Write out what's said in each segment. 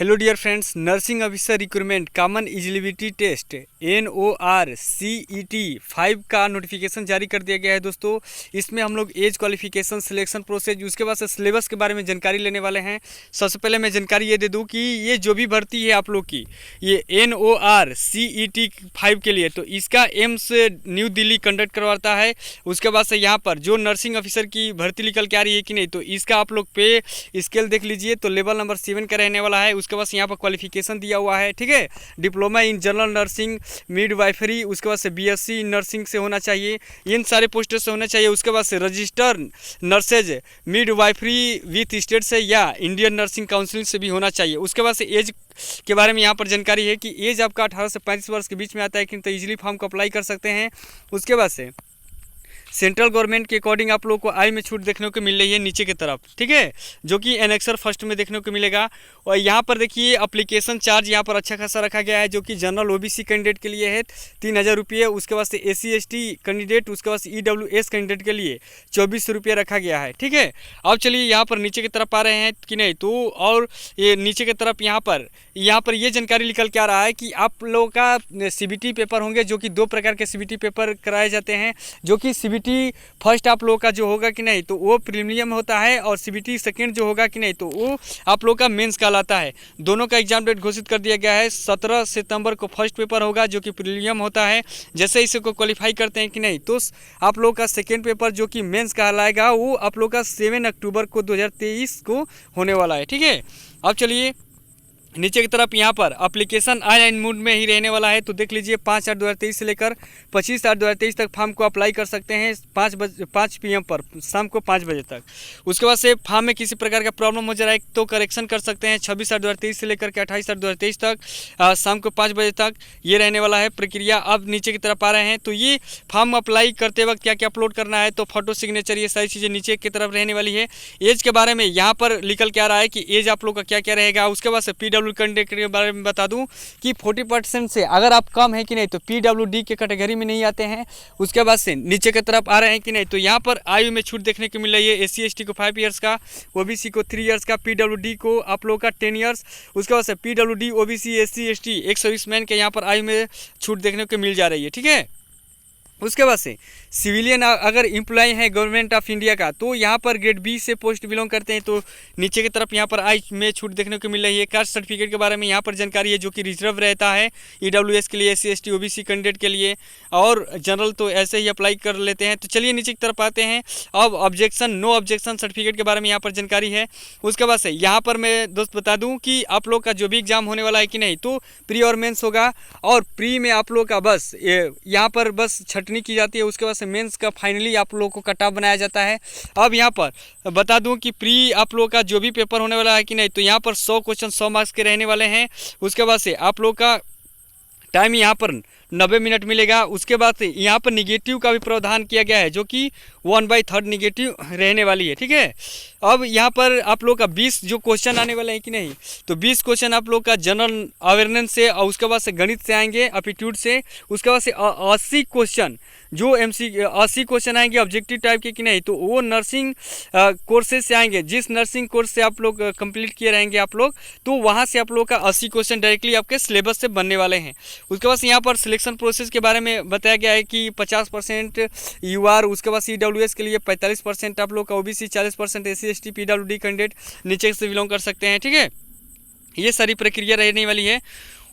Hello dear friends, nursing officer recruitment common eligibility test NORCET 5 का notification जारी कर दिया गया है दोस्तों। इसमें हम लोग एज क्वालिफिकेशन, सिलेक्शन प्रोसेस, उसके बाद से सिलेबस के बारे में जानकारी लेने वाले हैं। सबसे पहले मैं जानकारी ये दे दूं कि ये जो भी भर्ती है आप लोग की, ये NORCET 5 के लिए, तो इसका एम्स न्यू दिल्ली कंडक्ट करवाता है। उसके बाद से यहाँ पर जो नर्सिंग ऑफिसर की भर्ती निकल के आ रही है कि नहीं, तो इसका आप लोग पे स्केल देख लीजिए, तो लेवल नंबर 7 का रहने वाला है। उसके बाद यहाँ पर क्वालिफिकेशन दिया हुआ है, ठीक है। Diploma in general nursing, midwifery, उसके बाद से BSc नर्सिंग से होना चाहिए, इन सारे पोस्टर से होना चाहिए। उसके बाद से register nurses midwifery with state से या इंडियन नर्सिंग काउंसिल से भी होना चाहिए। उसके बाद से एज के बारे में यहाँ पर जानकारी है कि एज आपका 18 से 35 वर्ष के बीच में आता है कि तो ईजिली फॉर्म को अप्लाई कर सकते हैं। उसके बाद से सेंट्रल गवर्नमेंट के अकॉर्डिंग आप लोगों को आय में छूट देखने को मिल रही है नीचे की तरफ, ठीक है, जो कि एनेक्सर फर्स्ट में देखने को मिलेगा। और यहाँ पर देखिए एप्लीकेशन चार्ज यहाँ पर अच्छा खासा रखा गया है, जो कि जनरल OBC कैंडिडेट के लिए है 3000 रुपये। उसके बाद से SC ST कैंडिडेट, उसके बाद से EWS कैंडिडेट के लिए 2400 रुपये रखा गया है, ठीक है। अब चलिए यहाँ पर नीचे की तरफ आ रहे हैं कि नहीं, तो और ये नीचे की तरफ यहाँ पर ये जानकारी निकल के आ रहा है कि आप लोगों का CBT पेपर होंगे, जो कि 2 प्रकार के CBT पेपर कराए जाते हैं। जो कि CBT फर्स्ट आप लोगों का जो होगा कि नहीं, तो वो प्रीलिमिनरी होता है, और CBT सेकेंड जो होगा कि नहीं, तो वो आप लोगों का मेंस कहलाता है। दोनों का एग्जाम डेट घोषित कर दिया गया है। 17 सितंबर को फर्स्ट पेपर होगा, जो कि प्रीलिमिनरी होता है। जैसे इसे को क्वालिफाई करते हैं कि नहीं, तो आप लोगों का सेकेंड पेपर जो कि मेंस कहलाएगा, वो आप लोगों का 7 अक्टूबर को 2023 को होने वाला है, ठीक है। अब चलिए नीचे की तरफ यहाँ पर एप्लीकेशन ऑनलाइन मोड में ही रहने वाला है, तो देख लीजिए 5/8/2023 से लेकर 25/8/2023 तक फॉर्म को अप्लाई कर सकते हैं 5 PM पर, शाम को 5 बजे तक। उसके बाद से फॉर्म में किसी प्रकार का प्रॉब्लम हो जा रहा है तो करेक्शन कर सकते हैं 26/8/2023 से लेकर के 28/8/2023 तक, शाम को 5 बजे तक ये रहने वाला है प्रक्रिया। अब नीचे की तरफ आ रहे हैं, तो ये फॉर्म अप्लाई करते वक्त क्या क्या अपलोड करना है, तो फोटो, सिग्नेचर, ये सारी चीज़ें नीचे की तरफ रहने वाली है। एज के बारे में यहाँ पर निकल के आ रहा है कि एज आप लोग का क्या क्या रहेगा। उसके बाद से PWD कैंडिडेट के बारे में बता दूं कि 40% से अगर आप कम है कि नहीं, तो PWD के कैटेगरी में नहीं आते हैं। उसके बाद से नीचे की तरफ आ रहे हैं कि नहीं, तो यहाँ पर आयु में छूट देखने को मिल रही है। SC ST को 5 ईयर्स का, OBC को 3 ईयर्स का, PWD को आप लोगों का 10 ईयर्स। उसके बाद से PWD, OBC, SC ST, एक सर्विसमैन के यहाँ पर आयु में छूट देखने को मिल जा रही है, ठीक है। उसके बाद से सिविलियन अगर एम्प्लॉय है गवर्नमेंट ऑफ इंडिया का, तो यहाँ पर ग्रेड B से पोस्ट बिलोंग करते हैं, तो नीचे की तरफ यहाँ पर आय में छूट देखने को मिल रही है। कास्ट सर्टिफिकेट के बारे में यहाँ पर जानकारी है, जो कि रिजर्व रहता है EWS के लिए, SC ST OBC कैंडिडेट के लिए, और जनरल तो ऐसे ही अप्लाई कर लेते हैं। तो चलिए नीचे की तरफ आते हैं। अब ऑब्जेक्शन, नो ऑब्जेक्शन सर्टिफिकेट के बारे में यहाँ पर जानकारी है। उसके बाद से यहाँ पर मैं दोस्त बता दूँ कि आप लोग का जो भी एग्जाम होने वाला है कि नहीं, तो प्री और मेंस होगा, और प्री में आप लोग का बस यहाँ पर बस छटनी की जाती है। उसके बाद से मेंस का फाइनली आप लोग को कट ऑफ बनाया जाता है। अब यहाँ पर बता दूं कि प्री आप लोग का जो भी पेपर होने वाला है कि नहीं, तो यहाँ पर 100 क्वेश्चन 100 मार्क्स के रहने वाले हैं। उसके बाद से आप लोग का टाइम यहाँ पर 90 मिनट मिलेगा। उसके बाद से यहाँ पर निगेटिव का भी प्रावधान किया गया है, जो कि 1/3 निगेटिव रहने वाली है, ठीक है। अब यहाँ पर आप लोग का 20 जो क्वेश्चन आने वाले हैं कि नहीं, तो 20 क्वेश्चन आप लोग का जनरल अवेयरनेस से, और उसके बाद से गणित से आएंगे, एप्टीट्यूड से। उसके बाद से 80 क्वेश्चन जो 80 क्वेश्चन आएंगे ऑब्जेक्टिव टाइप के कि नहीं, तो वो नर्सिंग कोर्सेज से आएंगे। जिस नर्सिंग कोर्स से आप लोग कंप्लीट किए रहेंगे आप लोग, तो वहाँ से आप लोग का 80 क्वेश्चन डायरेक्टली आपके सिलेबस से बनने वाले हैं। उसके बाद यहाँ पर सिलेक्शन प्रोसेस के बारे में बताया गया है कि 50% UR, उसके बाद EWS के लिए 45% आप लोग का, OBC 40%, SC ST PWD candidate नीचे से बिलोंग कर सकते हैं, ठीक है। ये सारी प्रक्रिया रहने वाली है।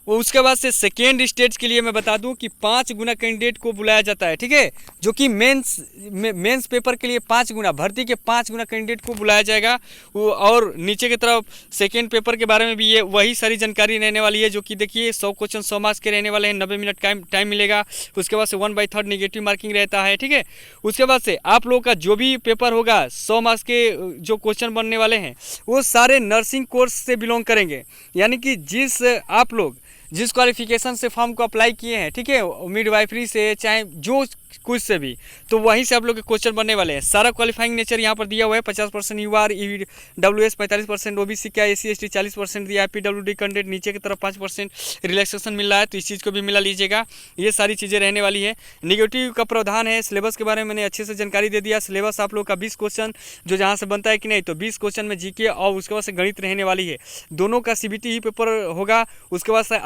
उसके बाद से सेकेंड स्टेज के लिए मैं बता दूं कि 5 गुना कैंडिडेट को बुलाया जाता है, ठीक है, जो कि मेंस पेपर के लिए 5 गुना, भर्ती के 5 गुना कैंडिडेट को बुलाया जाएगा। और नीचे की तरफ सेकेंड पेपर के बारे में भी ये वही सारी जानकारी रहने वाली है, जो कि देखिए 100 क्वेश्चन 100 मार्क्स के रहने वाले हैं, 90 मिनट टाइम मिलेगा। उसके बाद से 1/3 निगेटिव मार्किंग रहता है, ठीक है। उसके बाद से आप लोग का जो भी पेपर होगा 100 मार्क्स के जो क्वेश्चन बनने वाले हैं, वो सारे नर्सिंग कोर्स से बिलोंग करेंगे। यानी कि जिस आप लोग जिस क्वालिफिकेशन से फॉर्म को अप्लाई किए हैं, ठीक है, मिडवाइफरी से चाहे जो कुछ से भी, तो वहीं से आप लोग के क्वेश्चन बनने वाले हैं। सारा क्वालिफाइंग नेचर यहाँ पर दिया हुआ है। 50% UR EWS, 45% OBC का, SC ST 40% दिया है, PWD कैंडिडेट नीचे की तरफ 5% रिलैक्सेशन मिल रहा है, तो इस चीज़ को भी मिला लीजिएगा। ये सारी चीज़ें रहने वाली है। निगेटिव का प्रावधान है। सिलेबस के बारे में मैंने अच्छे से जानकारी दे दिया। सिलेबस आप लोग का 20 क्वेश्चन जो जहाँ से बनता है कि नहीं, तो 20 क्वेश्चन में GK और उसके बाद से गणित रहने वाली है। दोनों का CBT ही पेपर होगा। उसके बाद से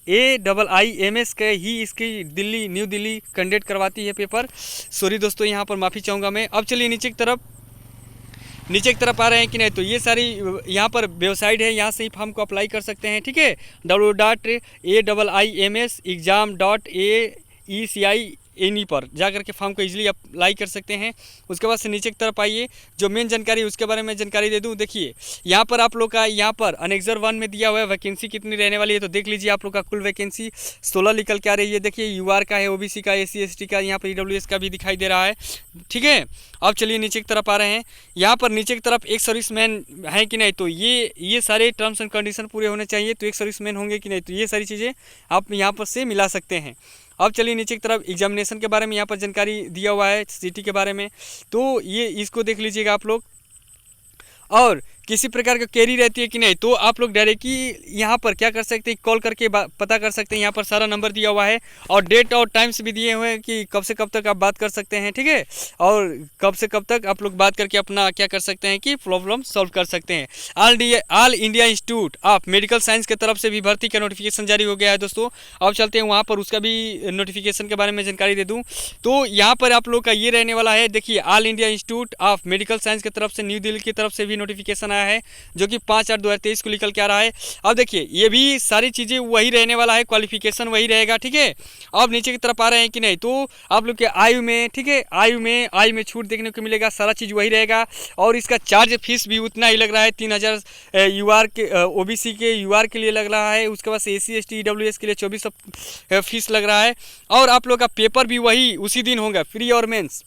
IIMS के ही इसकी न्यू दिल्ली कंडक्ट करवाती है पेपर। सॉरी दोस्तों, यहाँ पर माफ़ी चाहूँगा मैं। अब चलिए नीचे की तरफ आ रहे हैं कि नहीं, तो ये सारी यहाँ पर वेबसाइट है, यहाँ से ही फॉर्म को अप्लाई कर सकते हैं, ठीक है। www.AIIMS.exam.AECI पर जा करके फॉर्म को इजीली अप्लाई कर सकते हैं। उसके बाद से नीचे की तरफ आइए, जो मेन जानकारी उसके बारे में जानकारी दे दूं। देखिए यहाँ पर आप लोग का यहाँ पर अनेक्जर 1 में दिया हुआ है वैकेंसी कितनी रहने वाली है, तो देख लीजिए आप लोग का कुल वैकेंसी 16 निकल के आ रही है। देखिए UR का है, OBC का, SC ST का, यहाँ पर EWS का भी दिखाई दे रहा है, ठीक है। अब चलिए नीचे की तरफ आ रहे हैं। यहाँ पर नीचे की तरफ एक सर्विसमैन है कि नहीं, तो ये सारे टर्म्स एंड कंडीशन पूरे होने चाहिए, तो एक सर्विसमैन होंगे कि नहीं, तो ये सारी चीज़ें आप यहाँ पर से मिला सकते हैं। अब चलिए नीचे की तरफ एग्जामिनेशन के बारे में यहाँ पर जानकारी दिया हुआ है, सिटी के बारे में, तो ये इसको देख लीजिएगा आप लोग। और किसी प्रकार का क्वेरी रहती है कि नहीं, तो आप लोग डायरेक्टली यहाँ पर क्या कर सकते हैं, कॉल करके पता कर सकते हैं। यहाँ पर सारा नंबर दिया हुआ है और डेट और टाइम्स भी दिए हुए हैं कि कब से कब तक आप बात कर सकते हैं, ठीक है, और कब से कब तक आप लोग बात करके अपना क्या कर सकते हैं कि प्रॉब्लम सॉल्व कर सकते हैं। All India institute of medical science की तरफ से भी भर्ती का नोटिफिकेशन जारी हो गया है दोस्तों। अब चलते हैं वहाँ पर, उसका भी नोटिफिकेशन के बारे में जानकारी दे दूँ। तो यहाँ पर आप लोग का ये रहने वाला है। देखिए all India institute of medical science की तरफ से न्यू दिल्ली की तरफ से भी नोटिफिकेशन है, जो कि 5/8/2023 को निकल के आ रहा है। अब देखिए ये भी सारी चीज़ें वही रहने वाला है, क्वालिफिकेशन वही रहेगा, ठीक है। अब नीचे की तरफ आ रहे हैं कि नहीं, तो आप लोग के आयु में, ठीक है, आयु में छूट देखने को मिलेगा, सारा चीज़ वही रहेगा। और इसका चार्ज फीस भी उतना ही लग रहा है, 3000 UR के OBC के UR के लिए लग रहा है। उसके बाद SC ST EWS के लिए 2400 फीस लग रहा है। और आप लोग का पेपर भी वही उसी दिन होगा, प्री और मेंस।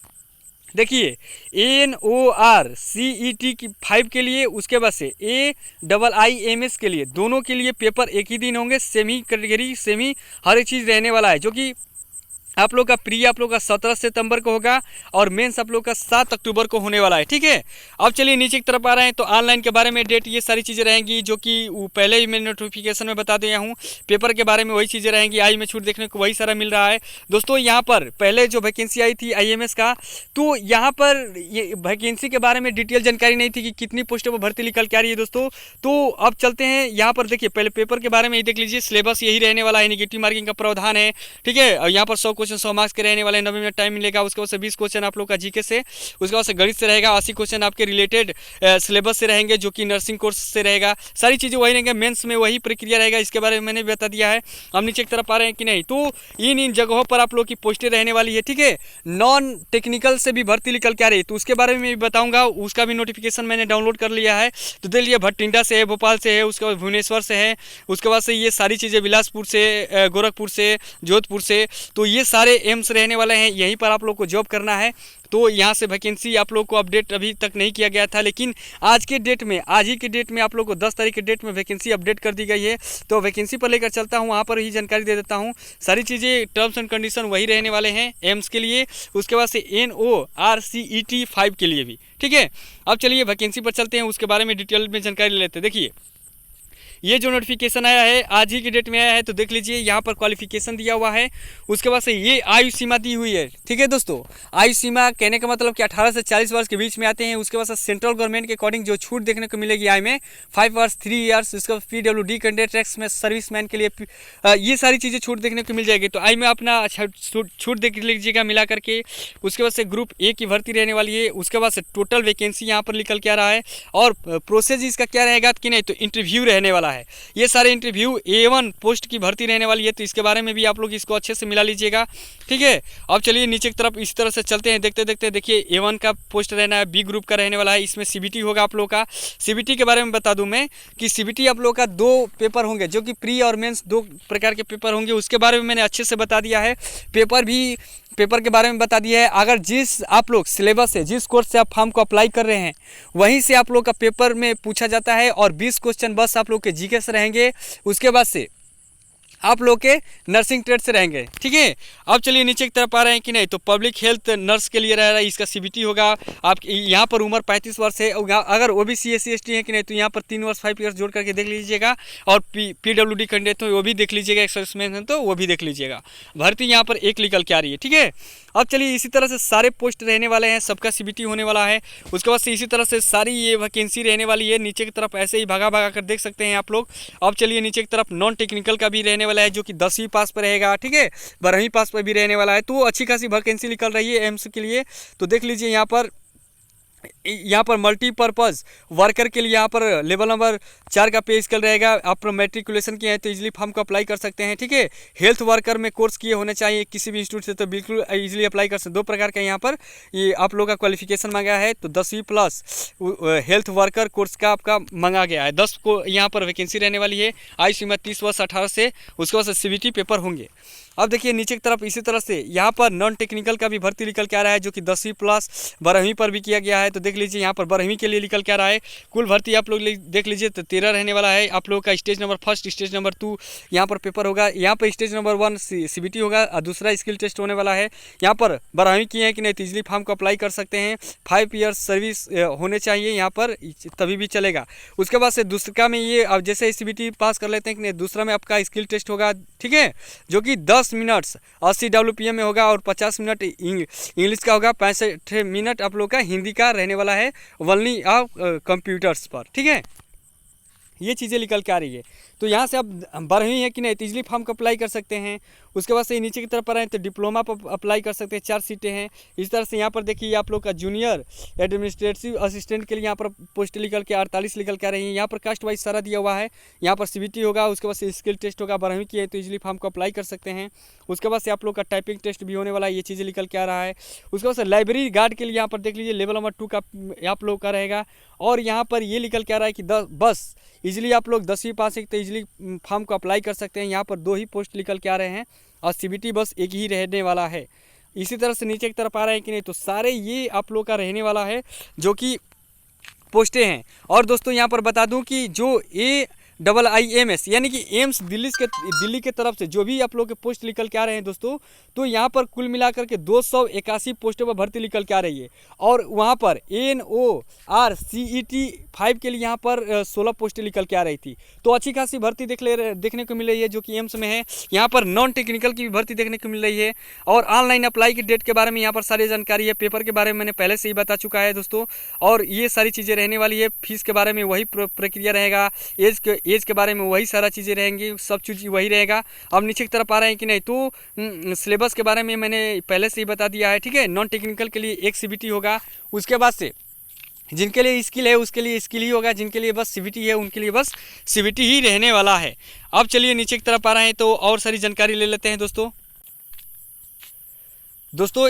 देखिए NOR CET की 5 के लिए, उसके बाद से AIIMS के लिए, दोनों के लिए पेपर एक ही दिन होंगे। सेमी कैटेगरी सेमी हर एक चीज़ रहने वाला है, जो कि आप लोग का प्री आप लोग का 17 सितंबर को होगा और मेंस आप लोग का 7 अक्टूबर को होने वाला है, ठीक है। अब चलिए नीचे की तरफ आ रहे हैं, तो ऑनलाइन के बारे में डेट ये सारी चीज़ें रहेंगी, जो कि पहले ही मैंने नोटिफिकेशन में बता दिया हूँ। पेपर के बारे में वही चीज़ें रहेंगी, आई में छूट देखने को वही सारा मिल रहा है दोस्तों। यहाँ पर पहले जो वैकेंसी आई थी IMS का, तो यहाँ पर ये वैकेंसी के बारे में डिटेल जानकारी नहीं थी कि कितनी पोस्टों पर भर्ती निकल के आ रही है दोस्तों। तो अब चलते हैं यहाँ पर, देखिए पहले पेपर के बारे में ही देख लीजिए। सिलेबस यही रहने वाला है, नेगेटिव मार्किंग का प्रावधान है, ठीक है। और यहाँ पर 100 क्वेश्चन 100 मार्क्स के रहने वाले, 90 मिनट टाइम मिलेगा। उसके बाद से 20 क्वेश्चन आप लोग का GK से, उसके बाद से गणित से रहेगा, 80 क्वेश्चन आपके रिलेटेड सिलेबस से रहेंगे, जो कि नर्सिंग कोर्स से रहेगा। सारी चीज़ें वही रहेंगे, मेंस में वही प्रक्रिया रहेगा, इसके बारे में मैंने भी बता दिया है। हम नीचे की तरफ आ रहे हैं कि नहीं, तो इन जगहों पर आप लोग की पोस्टें रहने वाली है, ठीक है। नॉन टेक्निकल से भी भर्ती निकल के आ रही है, तो उसके बारे में भी बताऊंगा। उसका भी नोटिफिकेशन मैंने डाउनलोड कर लिया है, तो देख लीजिए भटिंडा से है, भोपाल से है, उसके बाद भुवनेश्वर से है, उसके बाद से ये सारी चीज़ें बिलासपुर से, गोरखपुर से, जोधपुर से, तो ये सारे एम्स रहने वाले हैं। यहीं पर आप लोग को जॉब करना है। तो यहाँ से वैकेंसी आप लोग को अपडेट अभी तक नहीं किया गया था, लेकिन आज के डेट में, आज ही के डेट में आप लोग को 10 तारीख के डेट में वैकेंसी अपडेट कर दी गई है। तो वैकेंसी पर लेकर चलता हूँ, वहाँ पर ही जानकारी दे देता हूँ। सारी चीज़ें टर्म्स एंड कंडीशन वही रहने वाले हैं एम्स के लिए, उसके बाद से NOR CET 5 के लिए भी, ठीक है। अब चलिए वैकेंसी पर चलते हैं, उसके बारे में डिटेल में जानकारी ले लेते हैं। देखिए ये जो नोटिफिकेशन आया है आज ही की डेट में आया है, तो देख लीजिए यहाँ पर क्वालिफिकेशन दिया हुआ है। उसके बाद से ये आयु सीमा दी हुई है, ठीक है दोस्तों। आयु सीमा कहने का मतलब कि 18 से 40 वर्ष के बीच में आते हैं। उसके बाद से सेंट्रल गवर्नमेंट के अकॉर्डिंग जो छूट देखने को मिलेगी आयु में 5 वर्ष 3 ईयर्स। उसके बाद PWD कैंडिडेट टैक्स में सर्विसमैन के लिए ये सारी चीज़ें छूट देखने को मिल जाएगी। तो आयु में अपना छूट देख लीजिएगा मिला करके। उसके बाद से ग्रुप A की भर्ती रहने वाली है। उसके बाद से टोटल वैकेंसी यहाँ पर निकल के आ रहा है। और प्रोसेस इसका क्या रहेगा कि नहीं, तो इंटरव्यू रहने वाला है। ये सारे इंटरव्यू A1 पोस्ट की भर्ती रहने वाली है, तो इसके बारे में भी आप लोग इसको अच्छे से मिला लीजिएगा, ठीक है। अब चलिए नीचे की तरफ इस तरह से चलते हैं, देखते देखते। देखिए A1 का पोस्ट रहना है, B ग्रुप का रहने वाला है। इसमें CBT होगा आप लोग का। CBT के बारे में बता दूं मैं कि CBT आप लोग का 2 पेपर होंगे, जो कि प्री और मेंस 2 प्रकार के पेपर होंगे। उसके बारे में मैंने अच्छे से बता दिया है। पेपर भी पेपर के बारे में बता दिया है। अगर जिस आप लोग सिलेबस से, जिस कोर्स से आप फॉर्म को अप्लाई कर रहे हैं, वहीं से आप लोग का पेपर में पूछा जाता है और 20 क्वेश्चन बस आप लोग के जीके से रहेंगे। उसके बाद से आप लोग के नर्सिंग ट्रेड से रहेंगे। ठीक है, अब चलिए नीचे की तरफ आ रहे हैं कि नहीं, तो पब्लिक हेल्थ नर्स के लिए रह रहा है, इसका सीबीटी होगा। आप यहाँ पर उम्र 35 वर्ष है, अगर ओबीसी SC ST है कि नहीं, तो यहाँ पर 3 वर्ष 5 ईयर्स जोड़ करके देख लीजिएगा। और PWD कैंडिडेट तो वो भी देख लीजिएगा, एक्सर्विसमैन है तो वो भी देख लीजिएगा। भर्ती यहाँ पर एक निकल के आ रही है। ठीक है, अब चलिए इसी तरह से सारे पोस्ट रहने वाले हैं, सबका सीबीटी होने वाला है। उसके बाद से इसी तरह से सारी ये वैकेंसी रहने वाली है। नीचे की तरफ ऐसे ही भागा भागा कर देख सकते हैं आप लोग। अब चलिए नीचे की तरफ नॉन टेक्निकल का भी रहने वाला है, जो कि 10वीं पास पर रहेगा। ठीक है, 12वीं पास पर भी रहने वाला है। तो अच्छी खासी वैकेंसी निकल रही है एम्स के लिए। तो देख लीजिए यहाँ पर मल्टीपर्पज़ वर्कर के लिए यहाँ पर लेवल नंबर 4 का पे स्केल रहेगा। आप मैट्रिकुलेशन किए हैं तो इजीली फॉर्म को अप्लाई कर सकते हैं। ठीक है, हेल्थ वर्कर में कोर्स किए होने चाहिए किसी भी इंस्टीट्यूट से, तो बिल्कुल इजीली अप्लाई कर सकते। 2 प्रकार का यहाँ पर ये आप लोगों का क्वालिफिकेशन मांगा है, तो 10वीं प्लस हेल्थ वर्कर कोर्स का आपका मांगा गया है। 10 को यहाँ पर वैकेंसी रहने वाली है। आयु सीमा 30 वर्ष 18 से। उसके बाद से CBT पेपर होंगे। अब देखिए नीचे की तरफ इसी तरह से यहाँ पर नॉन टेक्निकल का भी भर्ती निकल के आ रहा है, जो कि 10वीं प्लस 12वीं पर भी किया गया है। तो देख लीजिए यहाँ पर 12वीं के लिए निकल के आ रहा है। कुल भर्ती आप लोग देख लीजिए तो 13 रहने वाला है। आप लोग का स्टेज नंबर 1, स्टेज नंबर 2 यहाँ पर पेपर होगा। यहाँ पर स्टेज नंबर 1 CBT होगा और दूसरा स्किल टेस्ट होने वाला है। यहाँ पर 12वीं किए हैं कि नहीं, तो इजीली फॉर्म को अप्लाई कर सकते हैं। 5 ईयर्स सर्विस होने चाहिए यहाँ पर, तभी भी चलेगा। उसके बाद से दूसरा में ये अब जैसे CBT पास कर लेते हैं कि नहीं, दूसरा में आपका स्किल टेस्ट होगा। ठीक है, जो कि 10 मिनट्स 80 WPM में होगा और 50 मिनट इंग्लिश का होगा। 65 मिनट आप लोग का हिंदी का रहने वाला है, वनली ऑफ कंप्यूटर्स पर। ठीक है, ये चीज़ें निकल के आ रही है। तो यहाँ से आप 12वीं है कि नहीं, तो इजीली फॉर्म को अप्लाई कर सकते हैं। उसके बाद से नीचे की तरफ पर आए तो डिप्लोमा पर अप्लाई कर सकते हैं। 4 सीटें हैं। इस तरह से यहाँ पर देखिए आप लोग का जूनियर एडमिनिस्ट्रेटिव असिस्टेंट के लिए यहाँ पर पोस्ट निकल के 48 निकल के आ रही है। यहाँ पर कास्ट वाइज सारा दिया हुआ है। यहाँ पर CBT होगा, उसके बाद से स्किल टेस्ट होगा। 12वीं की है तो इजीली फॉर्म को अप्लाई कर सकते हैं। उसके बाद से आप लोग का टाइपिंग टेस्ट भी होने वाला है। ये चीज़ें निकल के आ रहा है। उसके बाद से लाइब्रेरी गार्ड के लिए यहाँ पर देख लीजिए लेवल नंबर 2 का आप लोग का रहेगा। और यहाँ पर ये निकल के आ रहा है कि बस इजीली आप लोग 10वीं पास है तो इजीली फॉर्म को अप्लाई कर सकते हैं। यहाँ पर 2 ही पोस्ट निकल के आ रहे हैं और CBT बस एक ही रहने वाला है। इसी तरह से नीचे की तरफ आ रहे हैं कि नहीं, तो सारे ये आप लोग का रहने वाला है जो कि पोस्टें हैं। और दोस्तों यहाँ पर बता दूं कि जो AIIMS यानी कि एम्स दिल्ली के तरफ से जो भी आप लोग के पोस्ट निकल के आ रहे हैं दोस्तों, तो यहाँ पर कुल मिलाकर के 281 पोस्टों पर भर्ती निकल के आ रही है। और वहाँ पर NORCET 5 के लिए यहाँ पर 16 पोस्टें निकल के आ रही थी। तो अच्छी खासी भर्ती देखने को मिल रही है जो कि एम्स में है। यहाँ पर नॉन टेक्निकल की भी भर्ती देखने को मिल रही है। और ऑनलाइन अप्लाई की डेट के बारे में यहाँ पर सारी जानकारी है। पेपर के बारे में मैंने पहले से ही बता चुका है दोस्तों। और ये सारी चीज़ें रहने वाली है। फीस के बारे में वही प्रक्रिया रहेगा। एज के बारे में वही सारा चीज़ें रहेंगी, सब चीज़ वही रहेगा। अब नीचे की तरफ आ रहे हैं कि नहीं, तो सिलेबस के बारे में मैंने पहले से ही बता दिया है। ठीक है, नॉन टेक्निकल के लिए एक CBT होगा। उसके बाद से जिनके लिए स्किल है उसके लिए स्किल ही होगा, जिनके लिए बस CBT है उनके लिए बस CBT ही रहने वाला है। अब चलिए नीचे की तरफ आ रहे हैं तो और सारी जानकारी ले लेते हैं दोस्तों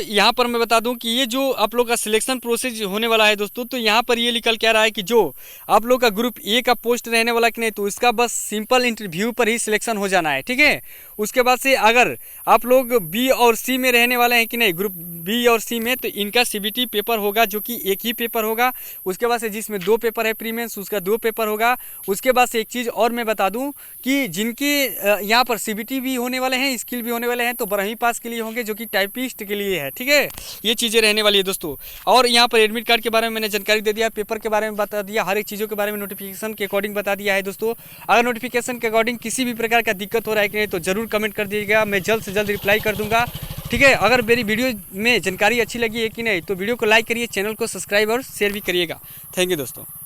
यहाँ पर मैं बता दूं कि ये जो आप लोग का सिलेक्शन प्रोसेस होने वाला है दोस्तों, तो यहाँ पर ये निकल के आ रहा है कि जो आप लोग का ग्रुप A का पोस्ट रहने वाला कि नहीं, तो इसका बस सिंपल इंटरव्यू पर ही सिलेक्शन हो जाना है। ठीक है, उसके बाद से अगर आप लोग B और C में रहने वाले हैं कि नहीं, ग्रुप B और C में, तो इनका CBT पेपर होगा जो कि एक ही पेपर होगा। उसके बाद से जिसमें 2 पेपर है प्री मेंस, उसका 2 पेपर होगा। उसके बाद से एक चीज़ और मैं बता दूँ कि जिनके यहाँ पर CBT भी होने वाले हैं, स्किल भी होने वाले हैं, तो 12वीं पास के लिए होंगे जो कि टाइपिस्ट के लिए है। ठीक है, ये चीज़ें रहने वाली है दोस्तों। और यहाँ पर एडमिट कार्ड के बारे में मैंने जानकारी दे दिया, पेपर के बारे में बता दिया, हर एक चीज़ों के बारे में नोटिफिकेशन के अकॉर्डिंग बता दिया है दोस्तों। अगर नोटिफिकेशन के अकॉर्डिंग किसी भी प्रकार का दिक्कत हो रहा है कि नहीं, तो ज़रूर कमेंट कर दीजिएगा, मैं जल्द से जल्द रिप्लाई कर दूंगा। ठीक है, अगर मेरी वीडियो में जानकारी अच्छी लगी है कि नहीं, तो वीडियो को लाइक करिए, चैनल को सब्सक्राइब और शेयर भी करिएगा। थैंक यू दोस्तों।